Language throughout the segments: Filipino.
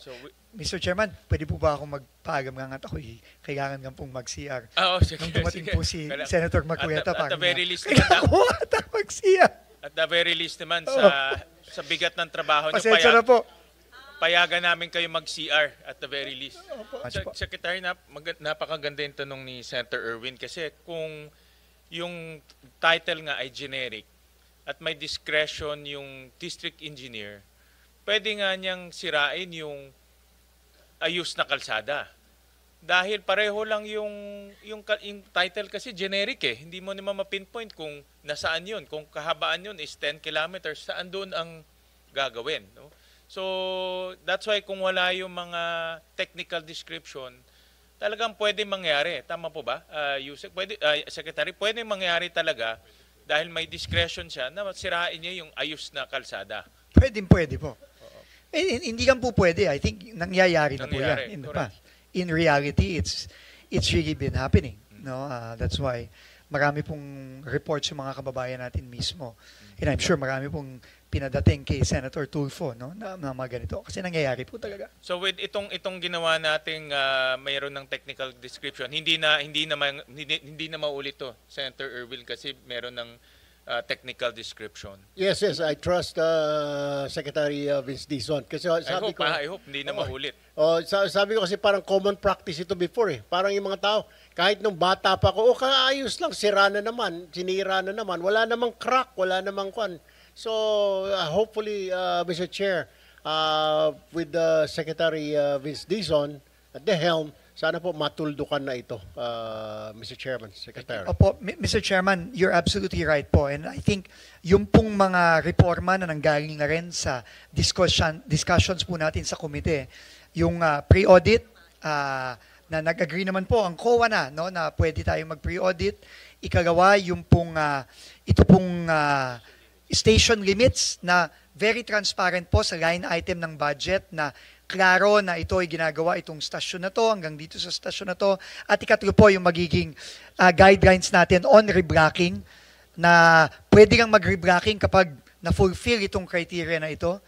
So, Mr. Chairman, pwede po ba akong magpaagam nga at ako'y kailangan nga pong mag-CR? sige, Nung dumating sige. po si Senator Marcoleta, at the very least kailangan ko ata mag-CR. At the very least naman, sa bigat ng trabaho nyo, Pasensya na po. payagan namin kayo mag-CR at the very least. Opo. Secretary, napakaganda yung tanong ni Senator Erwin kasi kung yung title nga ay generic at may discretion yung district engineer, pwede nga niyang sirain yung ayos na kalsada. Dahil pareho lang yung title kasi generic eh. Hindi mo naman ma-pinpoint kung nasaan yun. Kung kahabaan yun is 10 kilometers, saan doon ang gagawin. No? So, that's why kung wala yung mga technical description, talagang pwede mangyari. Tama po ba, Yusek? Secretary, pwede mangyari talaga dahil may discretion siya na sirain niya yung ayos na kalsada. Pwede po. Hindi lang po pwede. I think nangyayari na po yan. In reality, it's really been happening. No, that's why marami pong reports yung mga kababayan natin mismo. And I'm sure marami pong pinadating kay Senator Tulfo, no, na mga ganito. Kasi nangyayari po talaga. So with itong ginawa nating mayroon ng technical description, hindi na maulit to, Senator Erwin, kasi meron ng technical description. Yes, I trust Secretary Vince Dizon. Kasi sabi I hope hindi na maulit. Sabi ko kasi parang common practice ito before eh. Parang yung mga tao, kahit nung bata pa ko, kaayos lang, sira na naman, sinira na naman, wala namang crack, wala namang kwan. So, hopefully, Mr. Chair, with Secretary Vince Dizon at the helm, sana po matuldukan na ito, Mr. Chairman, Secretary. Opo, Mr. Chairman, you're absolutely right po. And I think yung pong mga reforma na nanggaling na rin sa discussions po natin sa komite, yung pre-audit, na nag-agree naman po ang COA na pwede tayong mag-pre-audit. Ikagawa yung pong, ito pong station limits na very transparent po sa line item ng budget na klaro na ito ay ginagawa itong stasyon na to hanggang dito sa stasyon na to. At ikatlo po yung magiging guidelines natin on reblocking na pwede kang mag-reblocking kapag na-fulfill itong criteria na ito.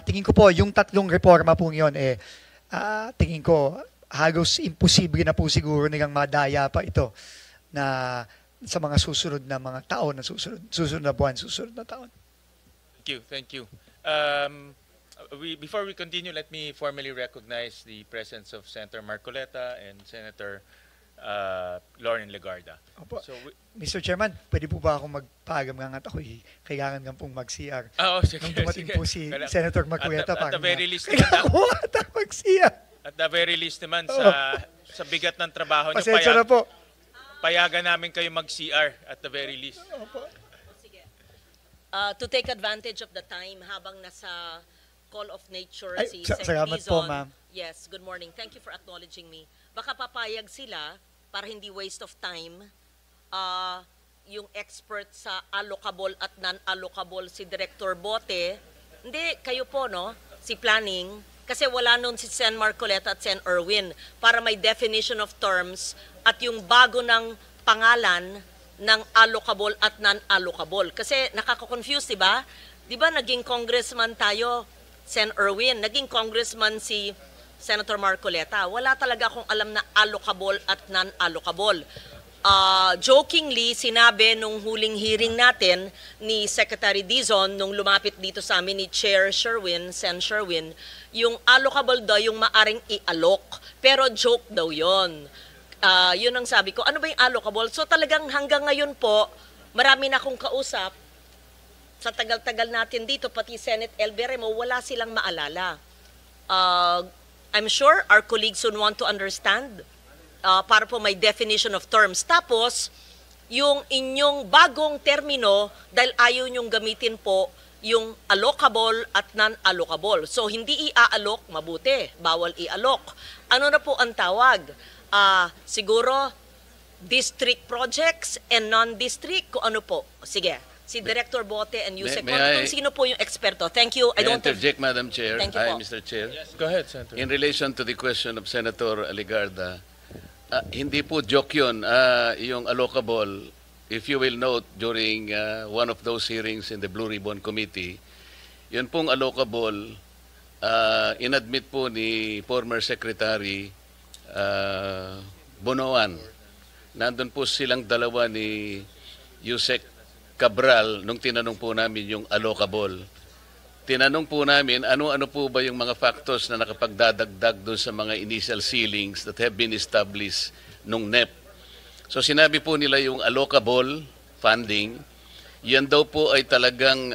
Tingin ko po yung tatlong reforma po yun, tingin ko halos imposible na po siguro nilang madaya pa ito na sa mga susunod na mga taon, na susunod na buwan, susunod na taon. Thank you. Before we continue, let me formally recognize the presence of Senator Marcoleta and Senator Lauren Legarda. Opo. So, Mr. Chairman, pwede po ba akong magpaagam nga at ako'y kailangan nga pong mag-CR? Sige. Nung dumating po si Senator Marcoleta, at the very least kailangan ko ata mag-CR. At the very least naman, sa bigat ng trabaho niyo, pasensya na po. Payagan namin kayo mag-CR at the very least. Opo. Sige. To take advantage of the time habang nasa Call of Nature si Sec. Salamat po, ma'am. Yes, good morning. Thank you for acknowledging me. Baka papayag sila para hindi waste of time yung expert sa allocable at non-allocable si Director Bote. Hindi, kayo po, no? Si Planning. Kasi wala nun si Sen. Marcoleta at Sen. Erwin para may definition of terms at yung bago ng pangalan ng allocable at non-allocable. Kasi nakaka-confuse, di ba? Di ba naging congressman tayo, Sen. Erwin, naging congressman si Senator Marcoleta. Wala talaga akong alam na allocable at non-allocable. Jokingly, sinabi nung huling hearing natin ni Secretary Dizon nung lumapit dito sa amin ni Chair Sherwin, Sen. Sherwin, yung allocable daw yung maaring i-allok. Pero joke daw yon. Yun ang sabi ko. Ano ba yung allocable? So talagang hanggang ngayon po, marami na akong kausap sa tagal-tagal natin dito, pati Senate El Veremo, wala silang maalala. I'm sure our colleagues would want to understand para po may definition of terms. Tapos, yung inyong bagong termino, dahil ayaw nyong gamitin po yung allocable at non-allocable. So, hindi i-allok, mabuti. Bawal i-allok. Ano na po ang tawag? Siguro, district projects and non-district, kung ano po. Sige, si Director Bote and Yusek. Kung sino po yung eksperto. Thank you. I don't interject, Madam Chair. Thank you po. Mr. Chair. Yes, go ahead, Senator. In relation to the question of Senator Legarda, hindi po joke yun. Yung allocable, if you will note, during one of those hearings in the Blue Ribbon Committee, yun pong allocable, inadmit po ni former Secretary Bonoan. Nandun po silang dalawa ni Yusek Cabral nung tinanong po namin yung allocable. Tinanong po namin ano-ano po ba yung mga factors na nakapagdadagdag doon sa mga initial ceilings that have been established nung NEP. So sinabi po nila yung allocable funding, yan daw po ay talagang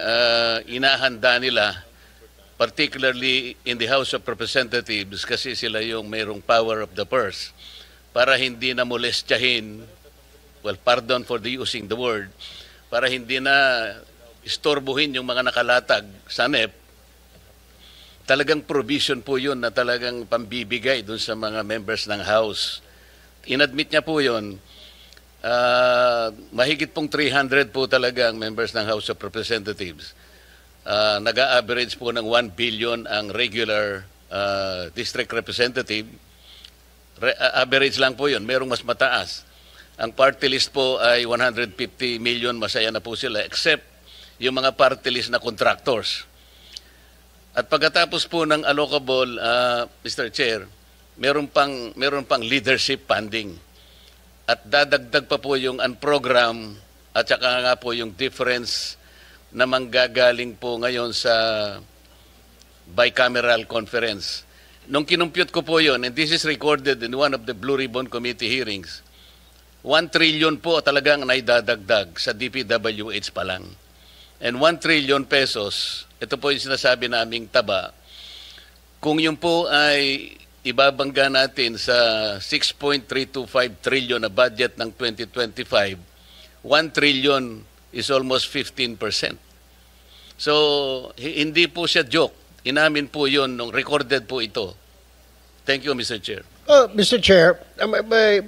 inahanda nila, particularly in the House of Representatives kasi sila yung mayroong power of the purse para hindi na molestyahin, well, pardon for the using the word, para hindi na istorbohin yung mga nakalatag sa NEP, talagang provision po yun na talagang pambibigay dun sa mga members ng House. Inadmit niya po yun. Mahigit pong 300 po talaga ang members ng House of Representatives. Nag-a-average po ng 1 billion ang regular district representative. Average lang po yun, merong mas mataas. Ang party list po ay 150 million, masaya na po sila, except yung mga party list na contractors. At pagkatapos po ng allocable, Mr. Chair, meron pang leadership funding. At dadagdag pa po yung unprogram at saka nga po yung difference na manggagaling po ngayon sa bicameral conference. Nung kinumpute ko po yun, and this is recorded in one of the Blue Ribbon Committee hearings, 1 trillion po talagang naidadagdag sa DPWH pa lang. And 1 trillion pesos, ito po yung sinasabi naming taba, kung yun po ay ibabangga natin sa 6.325 trillion na budget ng 2025, 1 trillion is almost 15%. So, hindi po siya joke. Inamin po yun nung recorded po ito. Thank you, Mr. Chair. Mr. Chair,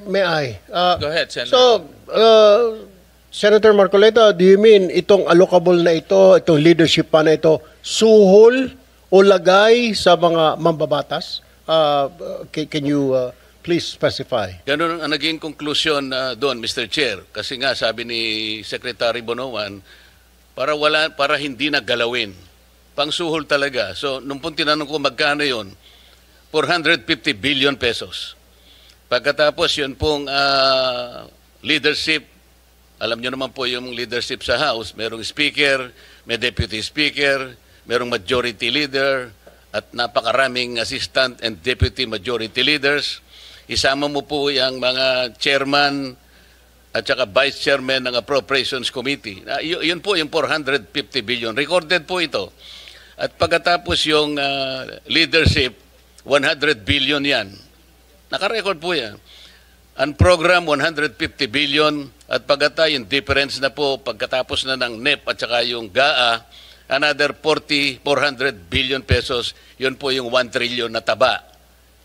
may I? Go ahead, Senator. So, Senator Marcoleta, do you mean itong allocable na ito, itong leadership pa na ito, suhol o lagay sa mga mambabatas? Can you please specify? Ganun ang naging conclusion doon, Mr. Chair. Kasi nga, sabi ni Secretary Bonoan, para hindi na galawin. Pangsuhol talaga. So, nung pong tinanong ko magkano yon, 450 billion pesos. Pagkatapos yun pong leadership, alam nyo naman po yung leadership sa House, merong speaker, may deputy speaker, merong majority leader, at napakaraming assistant and deputy majority leaders. Isama mo po yung mga chairman at saka vice chairman ng Appropriations Committee. Yun po yung 450 billion. Recorded po ito. At pagkatapos yung leadership, 100 billion yan. Nakarecord po yan. Ang program, 150 billion. At pagkatapos yung difference na po, pagkatapos na ng NEP at saka yung GAA, another 400 billion pesos. Yun po yung 1 trillion na taba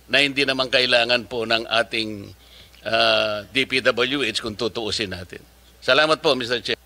na hindi naman kailangan po ng ating DPWH kung tutuusin natin. Salamat po, Mr. Chair.